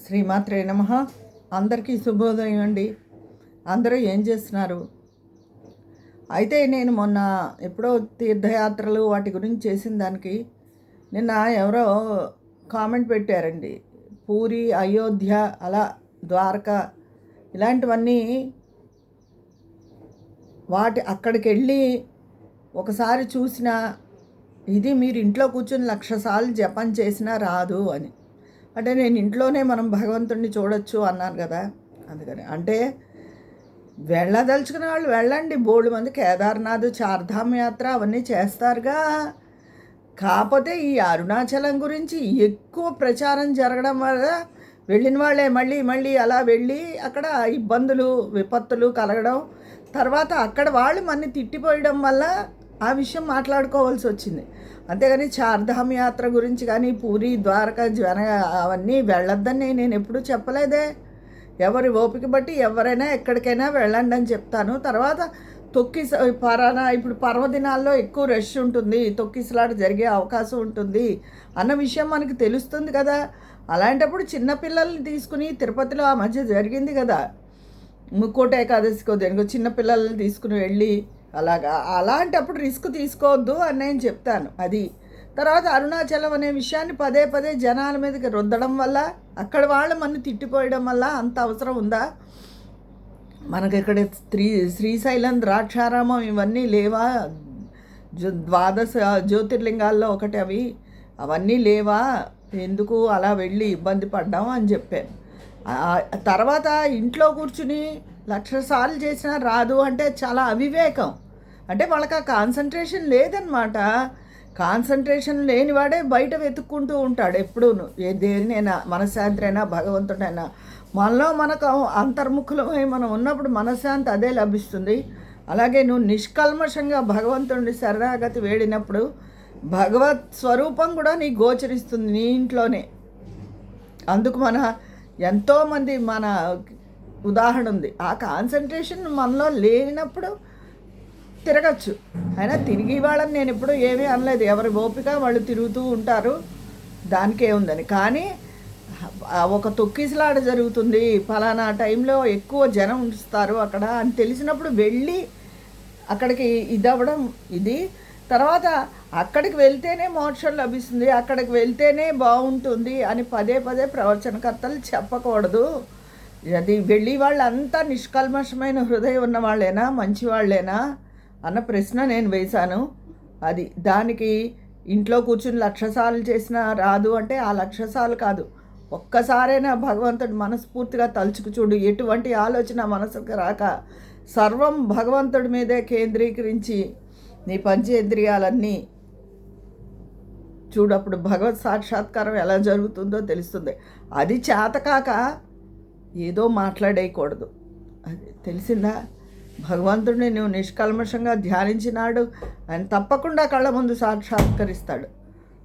శ్రీమాత్రే నమః. అందరికీ శుభోదయం అండి. అందరూ ఏం చేస్తున్నారు? అయితే నేను మొన్న ఎప్పుడో తీర్థయాత్రలు వాటి గురించి చేసిన దానికి నిన్న ఎవరో కామెంట్ పెట్టారండి. పూరి, అయోధ్య, అలా ద్వారకా ఇలాంటివన్నీ అక్కడికి వెళ్ళి ఒకసారి చూసిన ఇది మీరు ఇంట్లో కూర్చొని 1,00,000 సార్లు జపం చేసినా రాదు అని. అంటే నేను ఇంట్లోనే మనం భగవంతుడిని చూడొచ్చు అన్నాను కదా. అందుకని అంటే వెళ్ళదలుచుకునే వాళ్ళు వెళ్ళండి. బోల్డు మంది కేదార్నాథ్, చార్ధామ్ యాత్ర అవన్నీ చేస్తారుగా. కాకపోతే ఈ అరుణాచలం గురించి ఎక్కువ ప్రచారం జరగడం వల్ల వెళ్ళిన వాళ్ళే మళ్ళీ మళ్ళీ అలా వెళ్ళి అక్కడ ఇబ్బందులు విపత్తులు కలగడం, తర్వాత అక్కడ వాళ్ళు మనని తిట్టిపోయడం వల్ల ఆ విషయం మాట్లాడుకోవాల్సి వచ్చింది. అంతేగాని చార్ధామ్ యాత్ర గురించి కానీ పూరి, ద్వారకా, అవన్నీ వెళ్ళొద్దని నేను ఎప్పుడూ చెప్పలేదే. ఎవరి ఓపిక బట్టి ఎవరైనా ఎక్కడికైనా వెళ్ళండి అని చెప్తాను. తర్వాత ఇప్పుడు పర్వదినాల్లో ఎక్కువ రష్ ఉంటుంది, తొక్కిసలాట జరిగే అవకాశం ఉంటుంది అన్న విషయం మనకి తెలుస్తుంది కదా. అలాంటప్పుడు చిన్నపిల్లల్ని తీసుకుని తిరుపతిలో ఆ మధ్య జరిగింది కదా, ముక్కోట ఏకాదశికో దేనికో చిన్నపిల్లల్ని తీసుకుని వెళ్ళి అలాంటప్పుడు రిస్క్ తీసుకోవద్దు అని నేను చెప్తాను. అది తర్వాత అరుణాచలం అనే విషయాన్ని పదే పదే జనాల మీదకి రుద్దడం వల్ల అక్కడ వాళ్ళు మన తిట్టిపోయడం వల్ల అంత అవసరం ఉందా? మనకి ఇక్కడ శ్రీశైలం, ద్రాక్షారామం ఇవన్నీ లేవా? 12 జ్యోతిర్లింగాల్లో ఒకటి అవి, అవన్నీ లేవా? ఎందుకు అలా వెళ్ళి ఇబ్బంది పడ్డాం అని చెప్పాను. తర్వాత ఇంట్లో కూర్చుని 1,00,000 సార్లు చేసినా రాదు అంటే చాలా అవివేకం. అంటే వాళ్ళకి ఆ కాన్సన్ట్రేషన్ లేదనమాట. కాన్సన్ట్రేషన్ లేనివాడే బయట వెతుక్కుంటూ ఉంటాడు ఎప్పుడూను. దేనినైనా, మనశ్శాంతిరైనా, భగవంతుడైనా. మనలో మనకు అంతర్ముఖులమై మనం ఉన్నప్పుడు మనశ్శాంతి అదే లభిస్తుంది. అలాగే నువ్వు నిష్కల్మషంగా భగవంతుడిని శరణాగతి వేడినప్పుడు భగవత్ స్వరూపం కూడా నీకు గోచరిస్తుంది నీ ఇంట్లోనే. అందుకు ఎంతోమంది మన ఉదాహరణ ఉంది. ఆ కాన్సన్ట్రేషన్ మనలో లేనప్పుడు తిరగచ్చు. అయినా తిరిగి వాళ్ళని నేను ఎప్పుడూ ఏమీ అనలేదు. ఎవరి ఓపిక వాళ్ళు తిరుగుతూ ఉంటారు, దానికే ఉందని. కానీ ఒక తొక్కిసలాట జరుగుతుంది, ఫలానా టైంలో ఎక్కువ జనం ఉంచుతారు అక్కడ అని తెలిసినప్పుడు వెళ్ళి అక్కడికి ఇదవ్వడం ఇది. తర్వాత అక్కడికి వెళ్తేనే మోక్షం లభిస్తుంది, అక్కడికి వెళ్తేనే బాగుంటుంది అని పదే పదే ప్రవచనకర్తలు చెప్పకూడదు. అది వెళ్ళి వాళ్ళంతా నిష్కల్మషమైన హృదయం ఉన్న వాళ్ళేనా, మంచి వాళ్ళేనా అన్న ప్రశ్న నేను వేశాను. అది దానికి ఇంట్లో కూర్చుని 1,00,000 సార్లు చేసినా రాదు అంటే ఆ 1,00,000 సార్లు కాదు, ఒక్కసారైనా భగవంతుడు మనస్ఫూర్తిగా తలుచుకు చూడు. ఎటువంటి ఆలోచన మనసుకు రాక సర్వం భగవంతుడి మీదే కేంద్రీకరించి నీ పంచేంద్రియాలన్నీ చూడప్పుడు భగవత్ సాక్షాత్కారం ఎలా జరుగుతుందో తెలుస్తుంది. అది చేతకాక ఏదో మాట్లాడేయకూడదు. అది తెలిసిందా? భగవంతుడిని నువ్వు నిష్కల్మషంగా ధ్యానించినాడు ఆయన తప్పకుండా కళ్ళ ముందు సాక్షాత్కరిస్తాడు.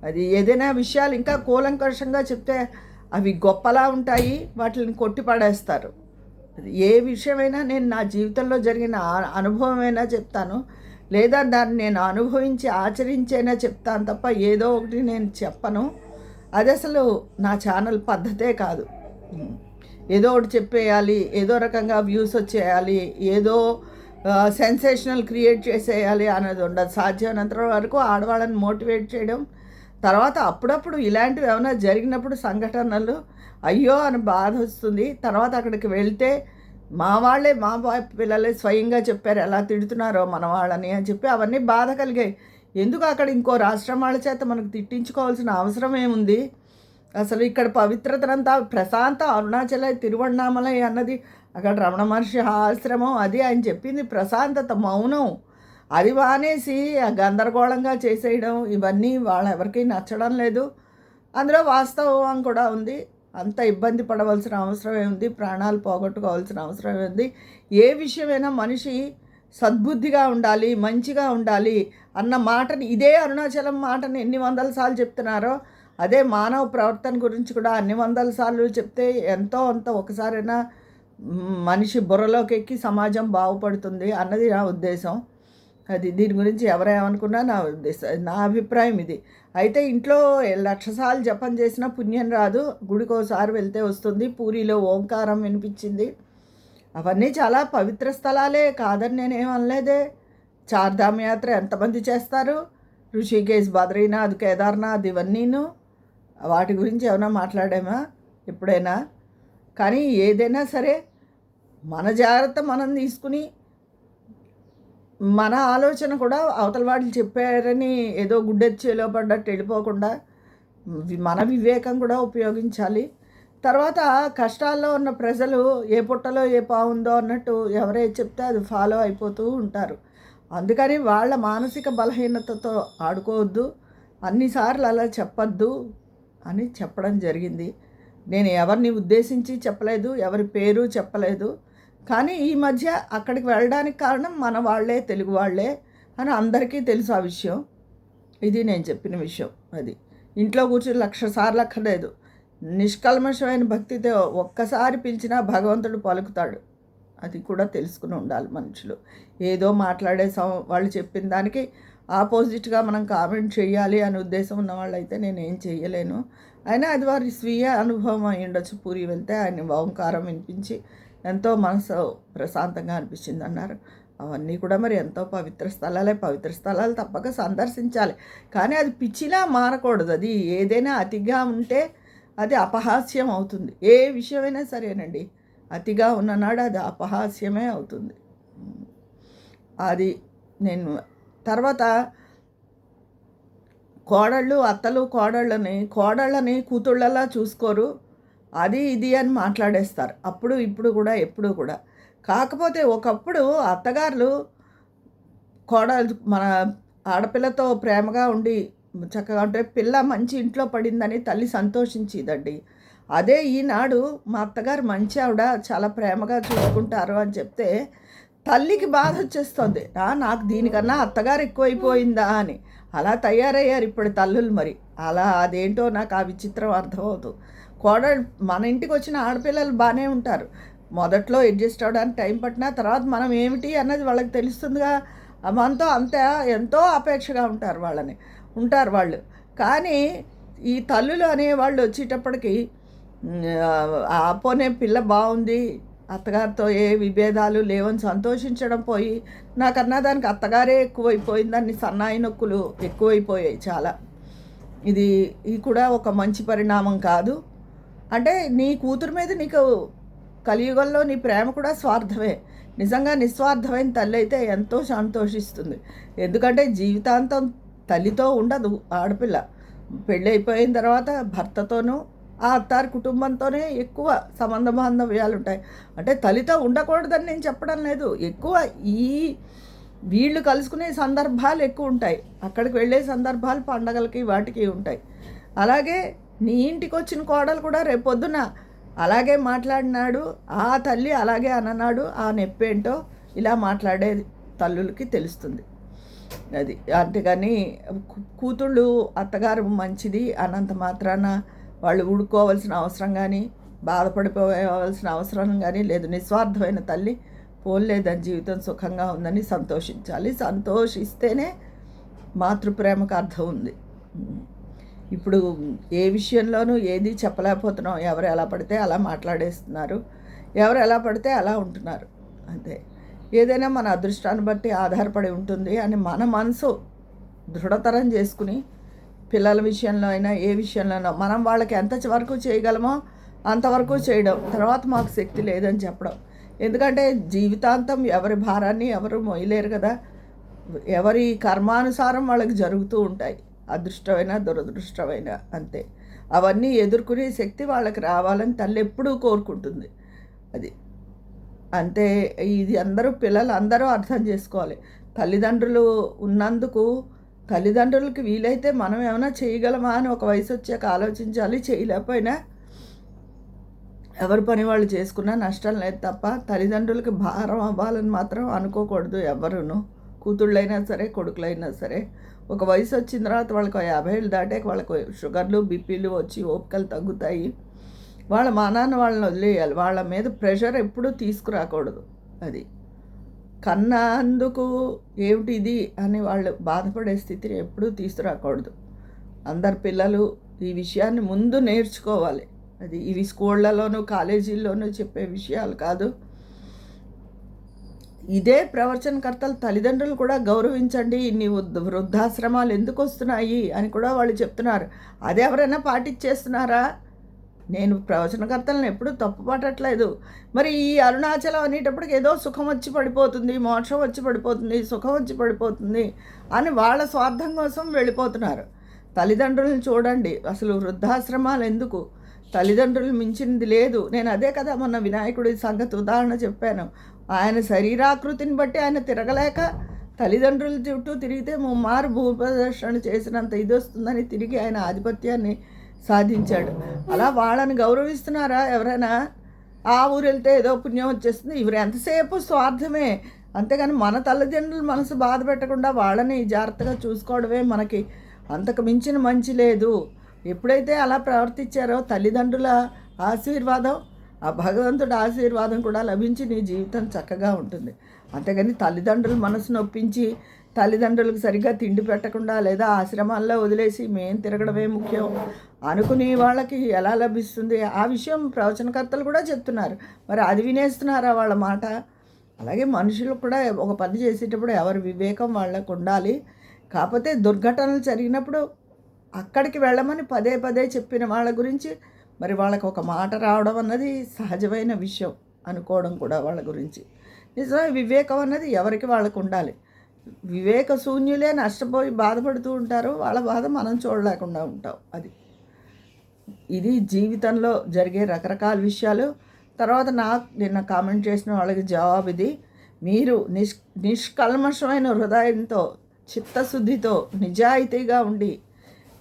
అది ఏదైనా విషయాలు ఇంకా కూలంకషంగా చెప్తే అవి గొప్పలా ఉంటాయి, వాటిని కొట్టిపడేస్తారు. ఏ విషయమైనా నేను నా జీవితంలో జరిగిన అనుభవమైనా చెప్తాను, లేదా దాన్ని నేను అనుభవించి ఆచరించైనా చెప్తాను తప్ప ఏదో ఒకటి నేను చెప్పను. అది అసలు నా ఛానల్ పద్ధతే కాదు. ఏదో ఒకటి చెప్పేయాలి, ఏదో రకంగా వ్యూస్ వచ్చేయాలి, ఏదో సెన్సేషనల్ క్రియేట్ చేసేయాలి అన్నది ఉండదు. సాధ్యమైనంత వరకు ఆడవాళ్ళని మోటివేట్ చేయడం, తర్వాత అప్పుడప్పుడు ఇలాంటివి ఏమైనా జరిగినప్పుడు సంఘటనలు అయ్యో అని బాధ వస్తుంది. తర్వాత అక్కడికి వెళ్తే మా పిల్లలే స్వయంగా చెప్పారు ఎలా తిడుతున్నారో మన వాళ్ళని అని చెప్పి అవన్నీ బాధ కలిగాయి. ఎందుకు అక్కడ ఇంకో రాష్ట్రం వాళ్ళ చేత మనకు తిట్టించుకోవాల్సిన అవసరం ఏముంది? అసలు ఇక్కడ పవిత్రతనంతా ప్రశాంత అరుణాచల తిరువణామలై అన్నది అక్కడ రమణ మహర్షి ఆశ్రమం, అది ఆయన చెప్పింది ప్రశాంతత, మౌనం. అది మానేసి గందరగోళంగా చేసేయడం ఇవన్నీ ఎవరికి నచ్చడం లేదు. అందులో వాస్తవం కూడా ఉంది. అంత ఇబ్బంది పడవలసిన అవసరం ఏముంది? ప్రాణాలు పోగొట్టుకోవాల్సిన అవసరం ఏముంది? ఏ విషయమైనా మనిషి సద్బుద్ధిగా ఉండాలి, మంచిగా ఉండాలి అన్న మాటని, ఇదే అరుణాచలం మాటని ఎన్ని 100 సార్లు చెప్తున్నారో అదే మానవ ప్రవర్తన గురించి కూడా అన్ని 100 సార్లు చెప్తే ఎంతో అంత ఒకసారైనా మనిషి బుర్రలోకి ఎక్కి సమాజం బాగుపడుతుంది అన్నది నా ఉద్దేశం. అది దీని గురించి ఎవరేమనుకున్నా నా ఉద్దేశం, నా అభిప్రాయం ఇది. అయితే ఇంట్లో 1,00,000 సార్లు జపం చేసినా పుణ్యం రాదు, గుడికోసారి వెళ్తే వస్తుంది. పూరిలో ఓంకారం వినిపించింది. అవన్నీ చాలా పవిత్ర స్థలాలే, కాదని నేనేం అనలేదే. చార్ధామ్ యాత్ర ఎంతమంది చేస్తారు? ఋషికేశ్, బద్రీనాథ్, కేదార్నాథ్ ఇవన్నీను. వాటి గురించి ఏమైనా మాట్లాడామా ఎప్పుడైనా? కానీ ఏదైనా సరే మన జాగ్రత్త మనం తీసుకుని, మన ఆలోచన కూడా అవతల వాళ్ళు చెప్పారని ఏదో గుడ్డెచ్చేలో పడ్డట్టు వెళ్ళిపోకుండా మన వివేకం కూడా ఉపయోగించాలి. తర్వాత కష్టాల్లో ఉన్న ప్రజలు ఏ పుట్టలో ఏ పావుందో అన్నట్టు ఎవరైతే చెప్తే అది ఫాలో అయిపోతూ ఉంటారు. అందుకని వాళ్ళ మానసిక బలహీనతతో ఆడుకోవద్దు, అన్నిసార్లు అలా చెప్పద్దు అని చెప్పడం జరిగింది. నేను ఎవరిని ఉద్దేశించి చెప్పలేదు, ఎవరి పేరు చెప్పలేదు. కానీ ఈ మధ్య అక్కడికి వెళ్ళడానికి కారణం మన వాళ్ళే, తెలుగు వాళ్ళే అని అందరికీ తెలుసు ఆ విషయం. ఇది నేను చెప్పిన విషయం. అది ఇంట్లో కూర్చొని 1,00,000 సార్లు అక్కర్లేదు. నిష్కల్మషమైన భక్తితో ఒక్కసారి పిలిచినా భగవంతుడు పలుకుతాడు. అది కూడా తెలుసుకుని ఉండాలి మనుషులు. ఏదో మాట్లాడే వాళ్ళు చెప్పిన దానికి ఆపోజిట్గా మనం కామెంట్ చేయాలి అనే ఉద్దేశం ఉన్న వాళ్ళైతే నేనేం చేయలేను. అయినా అది వారి స్వీయ అనుభవం అయి ఉండొచ్చు. పూరి వెళ్తే ఆయన ఓంకారం వినిపించి ఎంతో మనసు ప్రశాంతంగా అనిపించింది అన్నారు. అవన్నీ కూడా మరి ఎంతో పవిత్ర స్థలాలే. పవిత్ర స్థలాలు తప్పక సందర్శించాలి, కానీ అది పిచ్చిలా మారకూడదు. అది ఏదైనా అతిగా ఉంటే అది అపహాస్యం అవుతుంది. ఏ విషయమైనా సరేనండి, అతిగా ఉన్ననాడు అది అపహాస్యమే అవుతుంది. అది నేను తర్వాత అత్తలు కోడళ్ళని కూతుళ్ళలా చూసుకోరు, అది ఇది అని మాట్లాడేస్తారు. అప్పుడు ఇప్పుడు కూడా ఎప్పుడు కూడా. కాకపోతే ఒకప్పుడు అత్తగారులు మన ఆడపిల్లతో ప్రేమగా ఉండి చక్కగా ఉంటే పిల్ల మంచి ఇంట్లో పడిందని తల్లి సంతోషించేదండి. అదే ఈనాడు మా అత్తగారు మంచి ఆవిడ, చాలా ప్రేమగా చూసుకుంటారు అని చెప్తే తల్లికి బాధ వచ్చేస్తుంది. నాకు దీనికన్నా అత్తగారు ఎక్కువైపోయిందా అని. అలా తయారయ్యారు ఇప్పుడు తల్లులు. మరి అలా అదేంటో నాకు ఆ విచిత్రం అర్థమవుతుంది. మన ఇంటికి వచ్చిన ఆడపిల్లలు బాగానే ఉంటారు. మొదట్లో అడ్జస్ట్ అవ్వడానికి టైం పట్టినా తర్వాత మనం ఏమిటి అన్నది వాళ్ళకి తెలుస్తుందిగా. మనతో ఎంతో అపేక్షగా ఉంటారు వాళ్ళు. కానీ ఈ తల్లులు అనేవాళ్ళు వచ్చేటప్పటికి పోనే పిల్ల బాగుంది, అత్తగారితో ఏ విభేదాలు లేవని సంతోషించడం పోయి నాకన్నా దానికి అత్తగారే ఎక్కువైపోయిందని సన్నాయి నొక్కులు ఎక్కువైపోయాయి చాలా. ఇది కూడా ఒక మంచి పరిణామం కాదు. అంటే నీ కూతురు మీద నీకు కలియుగంలో నీ ప్రేమ కూడా స్వార్థమే. నిజంగా నిస్వార్థమైన తల్లి అయితే ఎంతో సంతోషిస్తుంది. ఎందుకంటే జీవితాంతం తల్లితో ఉండదు ఆడపిల్ల. పెళ్ళి అయిపోయిన తర్వాత భర్తతోనూ ఆ అత్తారి కుటుంబంతోనే ఎక్కువ సంబంధ బాంధవ్యాలు ఉంటాయి. అంటే తల్లితో ఉండకూడదని నేను చెప్పడం లేదు, ఎక్కువ వీళ్ళు కలుసుకునే సందర్భాలు ఎక్కువ ఉంటాయి. అక్కడికి వెళ్ళే సందర్భాలు పండగలకి వాటికి ఉంటాయి. అలాగే నీ ఇంటికి వచ్చిన కోడలు కూడా రేపొద్దున అలాగే మాట్లాడినాడు, ఆ తల్లి అలాగే అనన్నాడు, ఆ నొప్పేంటో ఇలా మాట్లాడే తల్లులకి తెలుస్తుంది. అది అంతేగాని కూతుళ్ళు అత్తగారు మంచిది అన్నంత మాత్రాన వాళ్ళు ఊడుకోవాల్సిన అవసరం కానీ బాధపడిపోవాల్సిన అవసరం కానీ లేదు. నిస్వార్థమైన తల్లి పోలేదని జీవితం సుఖంగా ఉందని సంతోషించాలి. సంతోషిస్తేనే మాతృప్రేమకు అర్థం ఉంది. ఇప్పుడు ఏ విషయంలోనూ ఏది చెప్పలేకపోతున్నాం. ఎవరు ఎలా పడితే అలా మాట్లాడేస్తున్నారు, ఎవరు ఎలా పడితే అలా ఉంటున్నారు. అంతే. ఏదైనా మన అదృష్టాన్ని బట్టి ఆధారపడి ఉంటుంది అని మన మనసు దృఢతరం చేసుకుని పిల్లల విషయంలో అయినా ఏ విషయంలోనో మనం వాళ్ళకి ఎంతవరకు చేయగలమో అంతవరకు చేయడం, తర్వాత మాకు శక్తి లేదని చెప్పడం. ఎందుకంటే జీవితాంతం ఎవరి భారాన్ని ఎవరు మోయలేరు కదా. ఎవరి కర్మానుసారం వాళ్ళకి జరుగుతూ ఉంటాయి, అదృష్టమైన దురదృష్టమైన. అంతే. అవన్నీ ఎదుర్కొనే శక్తి వాళ్ళకి రావాలని తల్లి ఎప్పుడూ కోరుకుంటుంది. అది అంతే. ఇది పిల్లలు అందరూ అర్థం చేసుకోవాలి. తల్లిదండ్రులు ఉన్నందుకు తల్లిదండ్రులకి వీలైతే మనం ఏమైనా చేయగలమా అని ఒక వయసు వచ్చాక ఆలోచించాలి. చేయలేకపోయినా ఎవరి పని వాళ్ళు చేసుకున్నా నష్టం లేదు తప్ప తల్లిదండ్రులకి భారం అవ్వాలని మాత్రం అనుకోకూడదు ఎవరును. కూతుళ్ళైనా సరే కొడుకులైనా సరే ఒక వయసు వచ్చిన తర్వాత వాళ్ళకి 50 ఏళ్ళు దాటాక వాళ్ళకు షుగర్లు బీపీలు వచ్చి ఓపికలు తగ్గుతాయి. వాళ్ళ మానాన్ని వాళ్ళని వదిలేయాలి. వాళ్ళ మీద ప్రెషర్ ఎప్పుడూ తీసుకురాకూడదు. అది కన్నందుకు ఏమిటిది అని వాళ్ళు బాధపడే స్థితిని ఎప్పుడూ తీసుకురాకూడదు. అందరు పిల్లలు ఈ విషయాన్ని ముందు నేర్చుకోవాలి. అది ఇవి స్కూళ్ళలోనూ కాలేజీల్లోనూ చెప్పే విషయాలు కాదు. ఇదే ప్రవచనకర్తలు తల్లిదండ్రులు కూడా గౌరవించండి, ఇన్ని వృద్ధాశ్రమాలు ఎందుకు వస్తున్నాయి అని కూడా వాళ్ళు చెప్తున్నారు. అది ఎవరైనా పాటించేస్తున్నారా? నేను ప్రవచనకర్తలను ఎప్పుడూ తప్పు పట్టట్లేదు. మరి ఈ అరుణాచలం అనేటప్పటికి ఏదో సుఖం వచ్చి పడిపోతుంది, మోక్షం వచ్చి పడిపోతుంది, సుఖం వచ్చి పడిపోతుంది అని వాళ్ళ స్వార్థం కోసం వెళ్ళిపోతున్నారు. తల్లిదండ్రులను చూడండి, అసలు వృద్ధాశ్రమాలు ఎందుకు? తల్లిదండ్రులు మించింది లేదు. నేను అదే కదా మొన్న వినాయకుడి సంగతి ఉదాహరణ చెప్పాను. ఆయన శరీరాకృతిని బట్టి ఆయన తిరగలేక తల్లిదండ్రుల చుట్టూ తిరిగితే ముమ్మారు భూప్రదర్శన చేసినంత ఇది వస్తుందని తిరిగి ఆయన ఆధిపత్యాన్ని సాధించాడు. అలా వాళ్ళని గౌరవిస్తున్నారా ఎవరైనా? ఆ ఊరు వెళ్తే ఏదో పుణ్యం వచ్చేస్తుంది, ఇవరు ఎంతసేపు స్వార్థమే. అంతేగాని మన తల్లిదండ్రులు మనసు బాధ పెట్టకుండా వాళ్ళని జాగ్రత్తగా చూసుకోవడమే మనకి అంతకు మించిన మంచి లేదు. ఎప్పుడైతే అలా ప్రవర్తించారో తల్లిదండ్రుల ఆశీర్వాదం, ఆ భగవంతుడి ఆశీర్వాదం కూడా లభించి నీ జీవితం చక్కగా ఉంటుంది. అంతేగాని తల్లిదండ్రులు మనసు నొప్పించి తల్లిదండ్రులకు సరిగ్గా తిండి పెట్టకుండా లేదా ఆశ్రమాల్లో వదిలేసి మేము తిరగడమే ముఖ్యం అనుకుని వాళ్ళకి ఎలా లభిస్తుంది? ఆ విషయం ప్రవచనకర్తలు కూడా చెప్తున్నారు. మరి అది వినేస్తున్నారా వాళ్ళ మాట? అలాగే మనుషులు కూడా ఒక పని చేసేటప్పుడు ఎవరి వివేకం వాళ్ళకు ఉండాలి. కాకపోతే దుర్ఘటనలు జరిగినప్పుడు అక్కడికి వెళ్ళమని పదే పదే చెప్పిన వాళ్ళ గురించి మరి వాళ్ళకు ఒక మాట రావడం అన్నది సహజమైన విషయం అనుకోవడం కూడా వాళ్ళ గురించి. నిజమే, వివేకం అన్నది ఎవరికి వాళ్ళకు ఉండాలి. వివేక శూన్యులే నష్టపోయి బాధపడుతూ ఉంటారు. వాళ్ళ బాధ మనం చూడలేకుండా ఉంటాం. ఇది జీవితంలో జరిగే రకరకాల విషయాలు. తర్వాత నిన్న కామెంట్ చేసిన వాళ్ళకి జవాబు ఇది. మీరు నిష్కల్మషమైన హృదయంతో, చిత్తశుద్ధితో, నిజాయితీగా ఉండి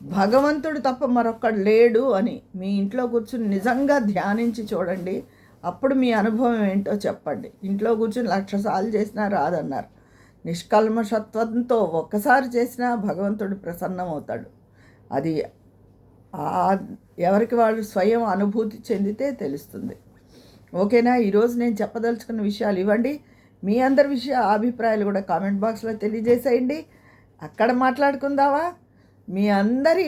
భగవంతుడు తప్ప మరొక్కడు లేడు అని మీ ఇంట్లో కూర్చుని నిజంగా ధ్యానించి చూడండి. అప్పుడు మీ అనుభవం ఏంటో చెప్పండి. ఇంట్లో కూర్చుని 1,00,000 సార్లు చేసినా రాదన్నారు. నిష్కల్మషత్వంతో ఒక్కసారి చేసినా భగవంతుడు ప్రసన్నమవుతాడు. అది ఎవరికి వాళ్ళు స్వయం అనుభూతి చెందితే తెలుస్తుంది. ఓకేనా? ఈరోజు నేను చెప్పదలుచుకున్న విషయాలు ఇవ్వండి. మీ అందరి అభిప్రాయాలు కూడా కామెంట్ బాక్స్లో తెలియజేసేయండి. అక్కడ మాట్లాడుకుందావా? మీ అందరి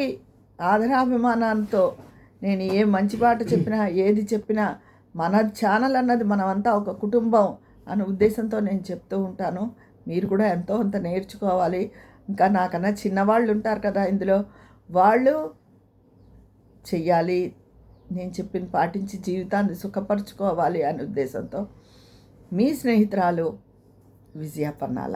ఆదరాభిమానాలతో నేను ఏ మంచి పాట చెప్పినా ఏది చెప్పినా మన ఛానల్ అన్నది మనమంతా ఒక కుటుంబం అనే ఉద్దేశంతో నేను చెప్తూ ఉంటాను. మీరు కూడా ఎంతో అంత నేర్చుకోవాలి. ఇంకా నాకన్నా చిన్నవాళ్ళు ఉంటారు కదా ఇందులో, వాళ్ళు చెయ్యాలి, నేను చెప్పిన పాటించి జీవితాన్ని సుఖపరచుకోవాలి అనే ఉద్దేశంతో మీ స్నేహితురాలు విజయ పన్నాల.